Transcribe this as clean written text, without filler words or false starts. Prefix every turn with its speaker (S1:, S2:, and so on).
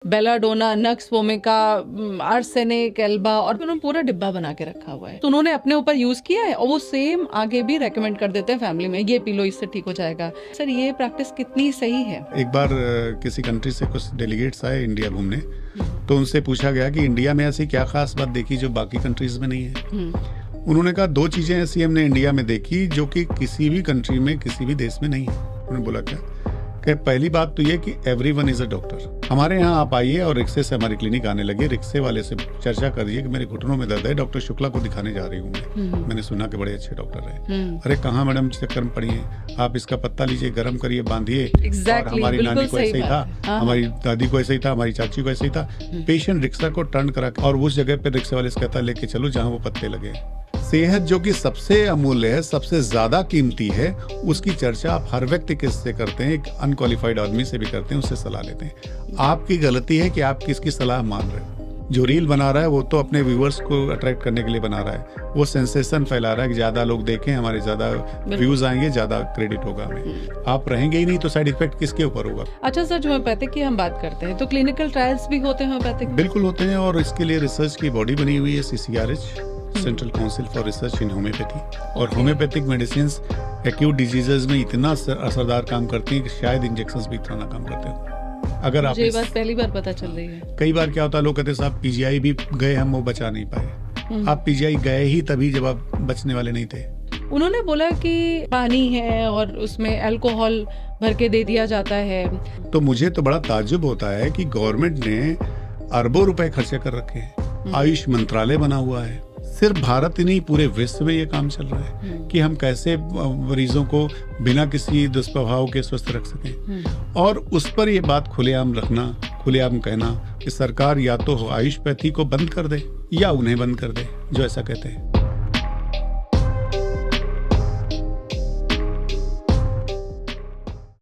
S1: Belladonna, nux vomica, arsenic, Elba, और उन्होंने पूरा डिब्बा बना के रखा हुआ है। तो उन्होंने अपने ऊपर यूज किया है और वो सेम आगे भी रेकमेंड कर देते हैं फैमिली में, ये पी लो इससे ठीक हो जाएगा। सर ये प्रैक्टिस कितनी सही है?
S2: एक बार किसी कंट्री से कुछ डेलीगेट्स आए इंडिया घूमने, तो उनसे पूछा गया कि इंडिया में ऐसी क्या खास बात देखी जो बाकी कंट्रीज में नहीं है। उन्होंने कहा 2 चीजें ऐसी हमने इंडिया में देखी जो कि किसी भी कंट्री में, किसी भी देश में नहीं है। उन्होंने बोला क्या कि पहली बात तो ये कि एवरीवन इज अ डॉक्टर। हमारे यहाँ आप आइए और रिक्शे से हमारी क्लिनिक आने लगे, रिक्शे वाले से चर्चा करिए कि मेरे घुटनों में दर्द है, डॉक्टर शुक्ला को दिखाने जा रही हूँ मैंने सुना कि बड़े अच्छे डॉक्टर हैं। अरे कहाँ मैडम चक्कर में पड़ी हैं आप, इसका पत्ता लीजिए, गर्म करिए, बांधिए। और हमारी नानी को ऐसे ही था, हमारी दादी को ऐसे ही था, हमारी चाची को ऐसे ही था। पेशेंट रिक्शा को टर्न करा और उस जगह पे रिक्शे वाले से कहता लेके चलो जहाँ वो पत्ते लगे। सेहत जो कि सबसे अमूल्य है, सबसे ज्यादा कीमती है, उसकी चर्चा आप हर व्यक्ति किससे करते हैं? एक अनक्वालिफाइड आदमी से भी करते हैं, उससे सलाह लेते हैं। आपकी गलती है कि आप किसकी सलाह मान रहे हो। जो रील बना रहा है वो तो अपने व्यूअर्स को अट्रैक्ट करने के लिए बना रहा है, वो सेंसेशन फैला रहा है कि ज्यादा लोग देखें, हमारे ज्यादा व्यूज आएंगे, ज्यादा क्रेडिट होगा हमें। आप रहेंगे ही नहीं तो साइड इफेक्ट किसके ऊपर होगा?
S1: अच्छा सर, जो होम्योपैथिक की हम बात करते हैं तो क्लिनिकल ट्रायल्स भी होते हैं होम्योपैथिक?
S2: बिल्कुल होते हैं, और इसके लिए रिसर्च की बॉडी बनी हुई है, CCRH, central council for research in homeopathy. और होम्योपैथिक मेडिसिन एक्यूट डिजीजेज में इतना असरदार काम करती हैं कि शायद इंजेक्शंस भी इतना ना काम करते हो। अगर आप
S1: ये बात पहली बार पता चल रही है।
S2: कई बार क्या होता है, लोग कहते हैं साहब PGI भी गए, हम वो बचा नहीं पाए। आप PGI गए ही तभी जब आप बचने वाले नहीं थे।
S1: उन्होंने बोला कि पानी है और उसमें अल्कोहल भर के दे दिया जाता है।
S2: तो मुझे तो बड़ा ताज्जुब होता है कि गवर्नमेंट ने अरबों रुपए खर्चे कर रखे हैं, आयुष मंत्रालय बना हुआ है, सिर्फ भारत ही नहीं पूरे विश्व में ये काम चल रहा है कि हम कैसे मरीजों को बिना किसी दुष्प्रभाव के स्वस्थ रख सकें। और उस पर ये बात खुलेआम रखना, खुलेआम कहना कि सरकार या तो आयुषपैथी को बंद कर दे या उन्हें बंद कर दे जो ऐसा कहते हैं।